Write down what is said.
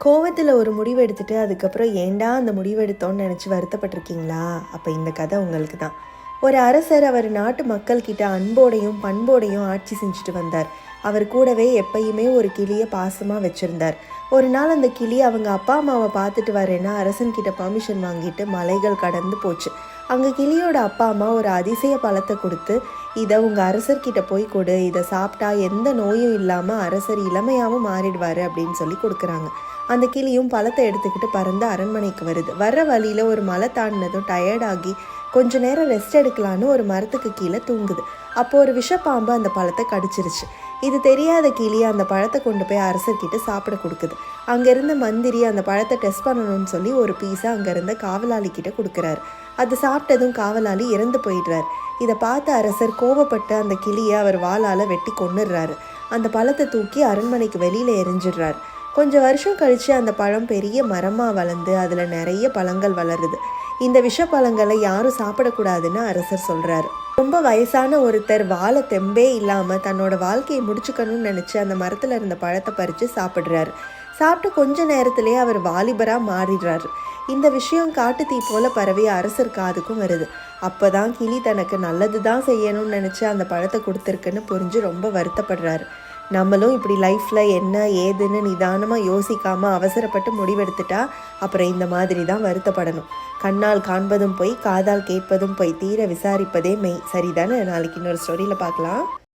கோவத்தில் ஒரு முடிவு எடுத்துட்டு அதுக்கப்புறம் ஏண்டா அந்த முடிவு எடுத்தோன்னு நினச்சி வருத்தப்பட்டிருக்கீங்களா? அப்போ இந்த கதை உங்களுக்கு தான். ஒரு அரசர் அவர் நாட்டு மக்கள்கிட்ட அன்போடையும் பண்போடையும் ஆட்சி செஞ்சுட்டு வந்தார். அவர் கூடவே எப்பயுமே ஒரு கிளியை பாசமாக வச்சுருந்தார். ஒரு நாள் அந்த கிளி அவங்க அப்பா அம்மாவை பார்த்துட்டு வரேன்னா அரசன்கிட்ட பர்மிஷன் வாங்கிட்டு மலைகள் கடந்து போச்சு. அங்கே கிளியோட அப்பா அம்மா ஒரு அதிசய பழத்தை கொடுத்து, இதை உங்கள் அரசர்கிட்ட போய் கொடு, இதை சாப்பிட்டா எந்த நோயும் இல்லாமல் அரசர் இளமையாகவும் மாறிடுவார் அப்படின்னு சொல்லி கொடுக்குறாங்க. அந்த கிளியும் பழத்தை எடுத்துக்கிட்டு பறந்து அரண்மனைக்கு வருது. வர்ற வழியில் ஒரு மலை தாண்டினதும் டயர்டாகி கொஞ்ச நேரம் ரெஸ்ட் எடுக்கலான்னு ஒரு மரத்துக்கு கீழே தூங்குது. அப்போது ஒரு விஷப்பாம்பு அந்த பழத்தை கடிச்சிருச்சு. இது தெரியாத கிளி அந்த பழத்தை கொண்டு போய் அரசர்கிட்ட சாப்பிட கொடுக்குது. அங்கேருந்த மந்திரி அந்த பழத்தை டெஸ்ட் பண்ணணும்னு சொல்லி ஒரு பீஸை அங்கேருந்த காவலாளி கிட்ட கொடுக்குறாரு. அது சாப்பிட்டதும் காவலாளி இறந்து போயிடுறார். இதை பார்த்த அரசர் கோவப்பட்டு அந்த கிளியை அவர் வாளால் வெட்டி கொன்னுடுறாரு. அந்த பழத்தை தூக்கி அரண்மனைக்கு வெளியில் எரிஞ்சிடுறாரு. கொஞ்சம் வருஷம் கழித்து அந்த பழம் பெரிய மரமாக வளர்ந்து அதில் நிறைய பழங்கள் வளருது. இந்த விஷப்பழங்களை யாரும் சாப்பிடக்கூடாதுன்னு அரசர் சொல்கிறாரு. ரொம்ப வயசான ஒருத்தர் வாழை தெம்பே இல்லாமல் தன்னோட வாழ்க்கையை முடிச்சுக்கணும்னு நினச்சி அந்த மரத்தில் இருந்த பழத்தை பறித்து சாப்பிட்றாரு. சாப்பிட்டு கொஞ்ச நேரத்திலே அவர் வாலிபராக மாறிடுறாரு. இந்த விஷயம் காட்டு தீ போல பரவி அரசர் காதுக்கும் வருது. அப்போதான் கிளி தனக்கு நல்லது தான் செய்யணும்னு நினச்சி அந்த பழத்தை கொடுத்துருக்குன்னு புரிஞ்சு ரொம்ப வருத்தப்படுறாரு. நம்மளும் இப்படி லைஃப்பில் என்ன ஏதுன்னு நிதானமாக யோசிக்காமல் அவசரப்பட்டு முடிவெடுத்துட்டா அப்புறம் இந்த மாதிரி தான் வருத்தப்படணும். கண்ணால் காண்பதும் போய், காதால் கேட்பதும் போய், தீர விசாரிப்பதே மெய். சரிதானே? நாளைக்கு இன்னொரு ஸ்டோரியில் பார்க்கலாம்.